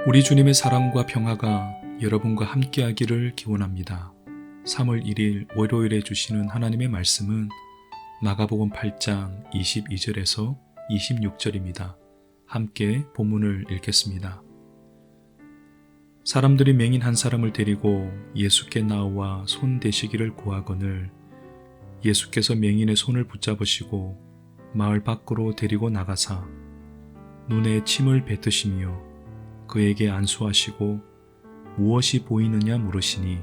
우리 주님의 사랑과 평화가 여러분과 함께하기를 기원합니다. 3월 1일 월요일에 주시는 하나님의 말씀은 마가복음 8장 22절에서 26절입니다. 함께 본문을 읽겠습니다. 사람들이 맹인 한 사람을 데리고 예수께 나와 손 대시기를 구하거늘 예수께서 맹인의 손을 붙잡으시고 마을 밖으로 데리고 나가사 눈에 침을 뱉으시며 그에게 안수하시고 무엇이 보이느냐 물으시니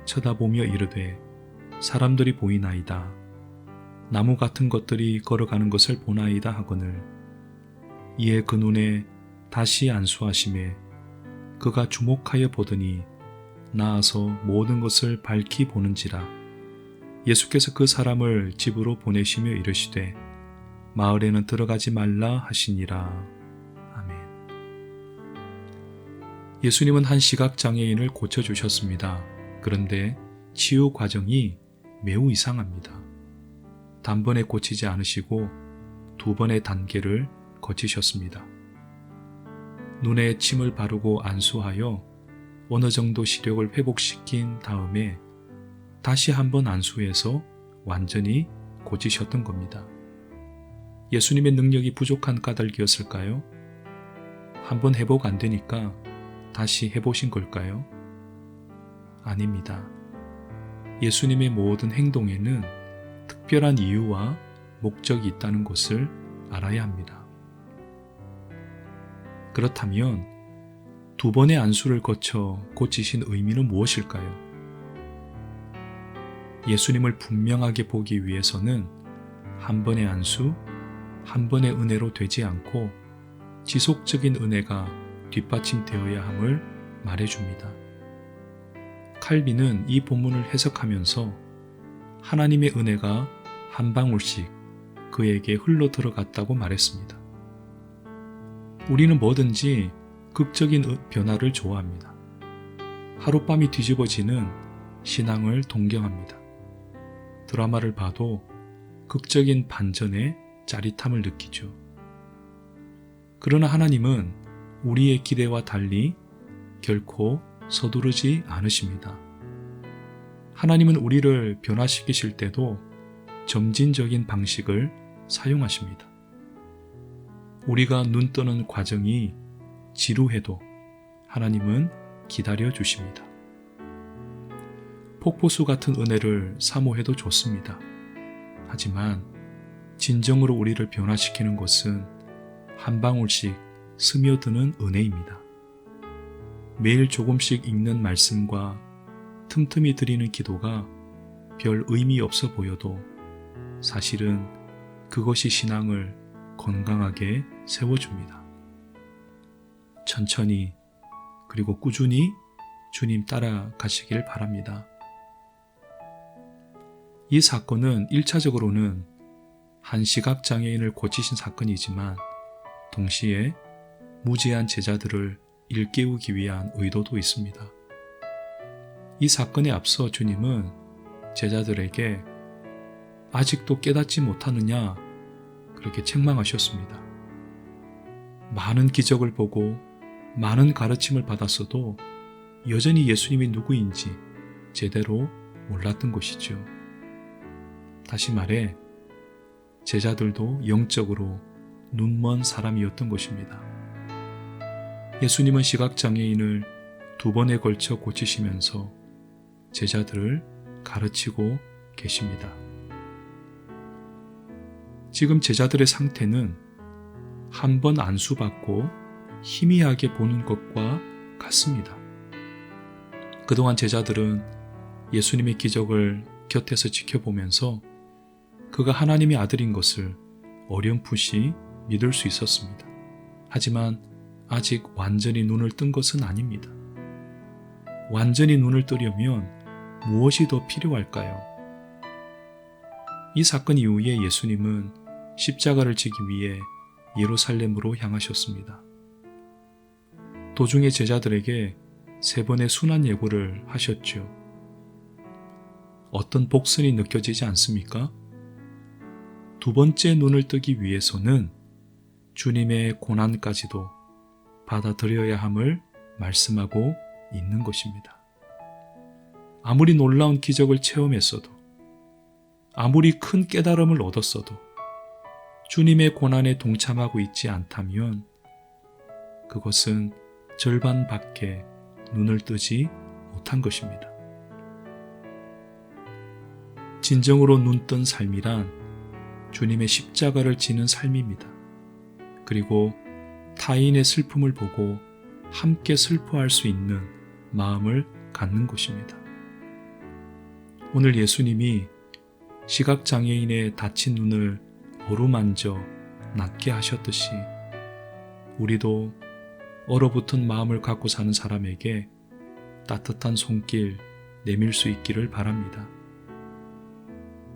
쳐다보며 이르되 사람들이 보이나이다. 나무 같은 것들이 걸어가는 것을 보나이다 하거늘 이에 그 눈에 다시 안수하심에 그가 주목하여 보더니 나아서 모든 것을 밝히 보는지라. 예수께서 그 사람을 집으로 보내시며 이르시되 마을에는 들어가지 말라 하시니라. 예수님은 한 시각장애인을 고쳐주셨습니다. 그런데 치유 과정이 매우 이상합니다. 단번에 고치지 않으시고 두 번의 단계를 거치셨습니다. 눈에 침을 바르고 안수하여 어느 정도 시력을 회복시킨 다음에 다시 한번 안수해서 완전히 고치셨던 겁니다. 예수님의 능력이 부족한 까닭이었을까요? 한번 회복 안 되니까 다시 해보신 걸까요? 아닙니다. 예수님의 모든 행동에는 특별한 이유와 목적이 있다는 것을 알아야 합니다. 그렇다면 두 번의 안수를 거쳐 고치신 의미는 무엇일까요? 예수님을 분명하게 보기 위해서는 한 번의 안수, 한 번의 은혜로 되지 않고 지속적인 은혜가 뒷받침되어야 함을 말해줍니다. 칼빈은 이 본문을 해석하면서 하나님의 은혜가 한 방울씩 그에게 흘러 들어갔다고 말했습니다. 우리는 뭐든지 극적인 변화를 좋아합니다. 하룻밤이 뒤집어지는 신앙을 동경합니다. 드라마를 봐도 극적인 반전의 짜릿함을 느끼죠. 그러나 하나님은 우리의 기대와 달리 결코 서두르지 않으십니다. 하나님은 우리를 변화시키실 때도 점진적인 방식을 사용하십니다. 우리가 눈 뜨는 과정이 지루해도 하나님은 기다려 주십니다. 폭포수 같은 은혜를 사모해도 좋습니다. 하지만 진정으로 우리를 변화시키는 것은 한 방울씩 스며드는 은혜입니다. 매일 조금씩 읽는 말씀과 틈틈이 드리는 기도가 별 의미 없어 보여도 사실은 그것이 신앙을 건강하게 세워줍니다. 천천히 그리고 꾸준히 주님 따라가시길 바랍니다. 이 사건은 1차적으로는 한 시각장애인을 고치신 사건이지만 동시에 무지한 제자들을 일깨우기 위한 의도도 있습니다. 이 사건에 앞서 주님은 제자들에게 아직도 깨닫지 못하느냐 그렇게 책망하셨습니다. 많은 기적을 보고 많은 가르침을 받았어도 여전히 예수님이 누구인지 제대로 몰랐던 것이죠. 다시 말해 제자들도 영적으로 눈먼 사람이었던 것입니다. 예수님은 시각장애인을 두 번에 걸쳐 고치시면서 제자들을 가르치고 계십니다. 지금 제자들의 상태는 한 번 안수받고 희미하게 보는 것과 같습니다. 그동안 제자들은 예수님의 기적을 곁에서 지켜보면서 그가 하나님의 아들인 것을 어렴풋이 믿을 수 있었습니다. 하지만 아직 완전히 눈을 뜬 것은 아닙니다. 완전히 눈을 뜨려면 무엇이 더 필요할까요? 이 사건 이후에 예수님은 십자가를 지기 위해 예루살렘으로 향하셨습니다. 도중에 제자들에게 3번의 순환 예고를 하셨죠. 어떤 복선이 느껴지지 않습니까? 두 번째 눈을 뜨기 위해서는 주님의 고난까지도 받아들여야 함을 말씀하고 있는 것입니다. 아무리 놀라운 기적을 체험했어도, 아무리 큰 깨달음을 얻었어도 주님의 고난에 동참하고 있지 않다면 그것은 절반밖에 눈을 뜨지 못한 것입니다. 진정으로 눈뜬 삶이란 주님의 십자가를 지는 삶입니다. 그리고 타인의 슬픔을 보고 함께 슬퍼할 수 있는 마음을 갖는 것입니다. 오늘 예수님이 시각장애인의 다친 눈을 어루만져 낫게 하셨듯이 우리도 얼어붙은 마음을 갖고 사는 사람에게 따뜻한 손길 내밀 수 있기를 바랍니다.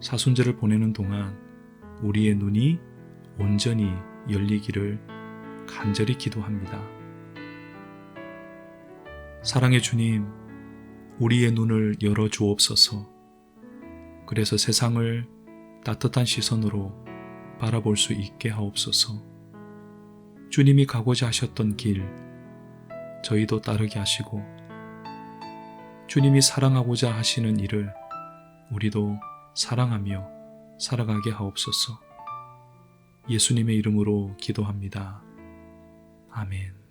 사순절을 보내는 동안 우리의 눈이 온전히 열리기를 간절히 기도합니다. 사랑의 주님, 우리의 눈을 열어 주옵소서. 그래서 세상을 따뜻한 시선으로 바라볼 수 있게 하옵소서. 주님이 가고자 하셨던 길, 저희도 따르게 하시고, 주님이 사랑하고자 하시는 일을 우리도 사랑하며 살아가게 하옵소서. 예수님의 이름으로 기도합니다. 아멘.